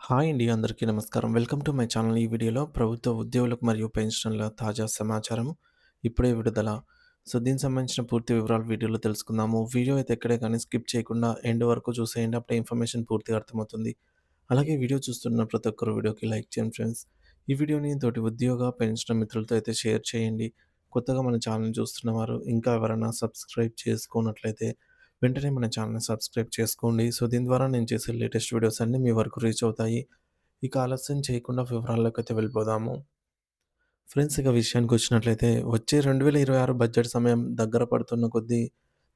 Hi అండి. అందరికీ నమస్కారం. Welcome to my channel. ఈ వీడియోలో ప్రభుత్వ ఉద్యోగులకు మరియు పెన్షనర్ల తాజా సమాచారం ఇప్పుడే విడుదల. దీనికి సంబంధించిన పూర్తి వివరాలు వీడియోలో తెలుసుకుందాము. వీడియో అయితే ఎక్కడే కానీ స్కిప్ చేయకుండా ఎండ్ వరకు చూసేయండి. అప్పుడే ఇన్ఫర్మేషన్ పూర్తిగా అర్థమవుతుంది. అలాగే వీడియో చూస్తున్న ప్రతి ఒక్కరు వీడియోకి లైక్ చేయండి ఫ్రెండ్స్. ఈ వీడియోని తోటి ఉద్యోగ, పెన్షనర్ మిత్రులతో అయితే షేర్ చేయండి. కొత్తగా మన ఛానల్‌ని చూస్తున్న వారు ఇంకా ఎవరైనా సబ్స్క్రైబ్ చేసుకోనట్లయితే వెంటనే మన ఛానల్‌ని సబ్స్క్రైబ్ చేసుకోండి. దీని ద్వారా నేను చేసే లేటెస్ట్ వీడియోస్ అన్నీ మీ వరకు రీచ్ అవుతాయి. ఇక ఆలస్యం చేయకుండా వివరాల్లోకైతే వెళ్ళిపోదాము. ఫ్రెండ్స్ ఇక విషయానికొచ్చినట్లయితే వచ్చే 2026 బడ్జెట్ సమయం దగ్గర పడుతున్న కొద్దీ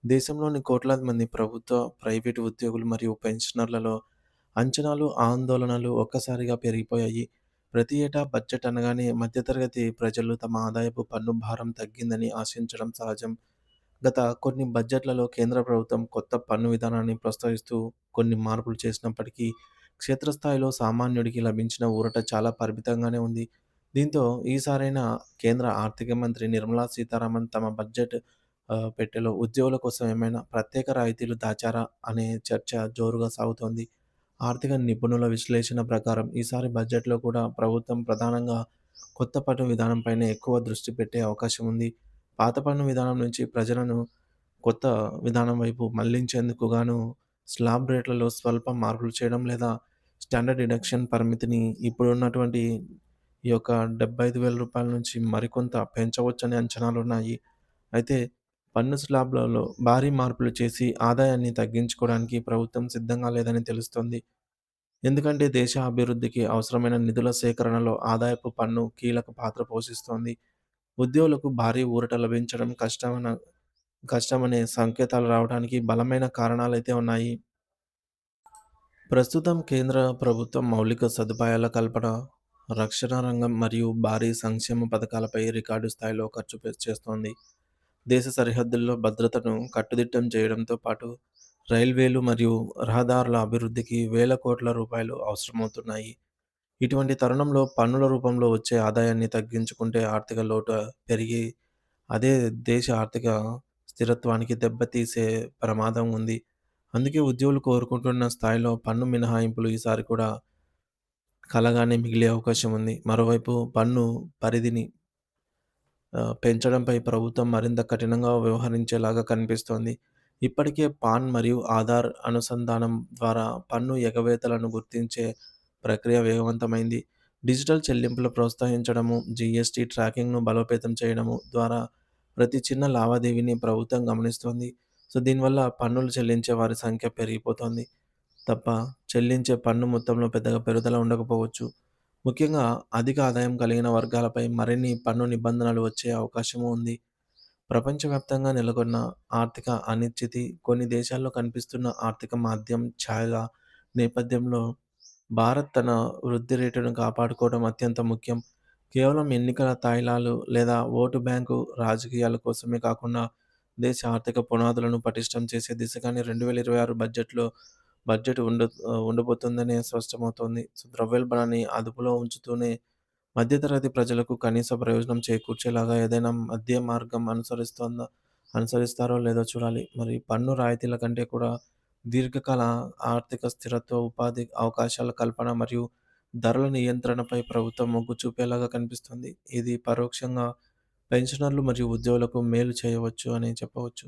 దేశంలోని కోట్లాది మంది ప్రభుత్వ, ప్రైవేటు ఉద్యోగులు మరియు పెన్షనర్లలో అంచనాలు, ఆందోళనలు ఒక్కసారిగా పెరిగిపోయాయి. ప్రతి ఏటా బడ్జెట్ అనగానే మధ్యతరగతి ప్రజలు తమ ఆదాయపు పన్ను భారం తగ్గిందని ఆశించడం సహజం. గత కొన్ని బడ్జెట్లలో కేంద్ర ప్రభుత్వం కొత్త పన్ను విధానాన్ని ప్రస్తావిస్తూ కొన్ని మార్పులు చేసినప్పటికీ, క్షేత్రస్థాయిలో సామాన్యుడికి లభించిన ఊరట చాలా పరిమితంగానే ఉంది. దీంతో ఈసారైనా కేంద్ర ఆర్థిక మంత్రి నిర్మలా సీతారామన్ తమ బడ్జెట్ పెట్టెలో ఉద్యోగుల కోసం ఏమైనా ప్రత్యేక రాయితీలు దాచారా అనే చర్చ జోరుగా సాగుతోంది. ఆర్థిక నిపుణుల విశ్లేషణ ప్రకారం ఈసారి బడ్జెట్‌లో కూడా ప్రభుత్వం ప్రధానంగా కొత్త పన్ను విధానంపైనే ఎక్కువ దృష్టి పెట్టే అవకాశం ఉంది. పాత పన్ను విధానం నుంచి ప్రజలను కొత్త విధానం వైపు మళ్లించేందుకు గాను స్లాబ్ రేట్లలో స్వల్ప మార్పులు చేయడం లేదా స్టాండర్డ్ డిడక్షన్ పరిమితిని ఇప్పుడున్నటువంటి ఈ యొక్క రూ. 75,000 నుంచి మరికొంత పెంచవచ్చనే అంచనాలున్నాయి. అయితే పన్ను స్లాబ్‌లలో భారీ మార్పులు చేసి ఆదాయాన్ని తగ్గించుకోవడానికి ప్రభుత్వం సిద్ధంగా లేదని తెలుస్తోంది. ఎందుకంటే దేశ అభివృద్ధికి అవసరమైన నిధుల సేకరణలో ఆదాయపు పన్ను కీలక పాత్ర పోషిస్తోంది. ఉద్యోగులకు భారీ ఊరట లభించడం కష్టమనే సంకేతాలు రావడానికి బలమైన కారణాలైతే ఉన్నాయి. ప్రస్తుతం కేంద్ర ప్రభుత్వం మౌలిక సదుపాయాల కల్పన, రక్షణ రంగం మరియు భారీ సంక్షేమ పథకాలపై రికార్డు స్థాయిలో చేస్తోంది. దేశ సరిహద్దుల్లో భద్రతను కట్టుదిట్టం చేయడంతో పాటు రైల్వేలు మరియు రహదారుల అభివృద్ధికి వేల కోట్ల రూపాయలు అవసరమవుతున్నాయి. ఇటువంటి తరుణంలో పన్నుల రూపంలో వచ్చే ఆదాయాన్ని తగ్గించుకుంటే ఆర్థిక లోటు పెరిగి అదే దేశ ఆర్థిక స్థిరత్వానికి దెబ్బతీసే ప్రమాదం ఉంది. అందుకే ఉద్యోగులు కోరుకుంటున్న స్థాయిలో పన్ను మినహాయింపులు ఈసారి కూడా కలగానే మిగిలే అవకాశం ఉంది. మరోవైపు పన్ను పరిధిని పెంచడంపై ప్రభుత్వం మరింత కఠినంగా వ్యవహరించేలాగా కనిపిస్తోంది. ఇప్పటికే పాన్ మరియు ఆధార్ అనుసంధానం ద్వారా పన్ను ఎగవేతలను గుర్తించే ప్రక్రియ వేగవంతమైంది. డిజిటల్ చెల్లింపులు ప్రోత్సహించడము, జీఎస్టీ ట్రాకింగ్‌ను బలోపేతం చేయడము ద్వారా ప్రతి చిన్న లావాదేవీని ప్రభుత్వం గమనిస్తోంది. దీనివల్ల పన్నులు చెల్లించే వారి సంఖ్య పెరిగిపోతోంది తప్ప చెల్లించే పన్ను మొత్తంలో పెద్దగా పెరుగుదల ఉండకపోవచ్చు. ముఖ్యంగా అధిక ఆదాయం కలిగిన వర్గాలపై మరిన్ని పన్ను నిబంధనలు వచ్చే అవకాశమూ ఉంది. ప్రపంచవ్యాప్తంగా నెలకొన్న ఆర్థిక అనిశ్చితి, కొన్ని దేశాల్లో కనిపిస్తున్న ఆర్థిక మాంద్యం ఛాయల నేపథ్యంలో భారత్ తన వృద్ధి రేటును కాపాడుకోవడం అత్యంత ముఖ్యం. కేవలం ఎన్నికల తాయిలాలు లేదా ఓటు బ్యాంకు రాజకీయాల కోసమే కాకుండా దేశ ఆర్థిక పునాదులను పటిష్టం చేసే దిశగానే 2026 బడ్జెట్ ఉండబోతుందనే స్పష్టమవుతోంది. ద్రవ్యోల్బణాన్ని అదుపులో ఉంచుతూనే మధ్యతరగతి ప్రజలకు కనీస ప్రయోజనం చేకూర్చేలాగా ఏదైనా మధ్య మార్గం అనుసరిస్తారో లేదో చూడాలి. మరి పన్ను రాయితీల కంటే కూడా దీర్ఘకాల ఆర్థిక స్థిరత్వ, ఉపాధి అవకాశాల కల్పన మరియు ధరల నియంత్రణపై ప్రభుత్వం మొగ్గు చూపేలాగా కనిపిస్తుంది. ఇది పరోక్షంగా పెన్షనర్లు మరియు ఉద్యోగులకు మేలు చేయవచ్చు అని చెప్పవచ్చు.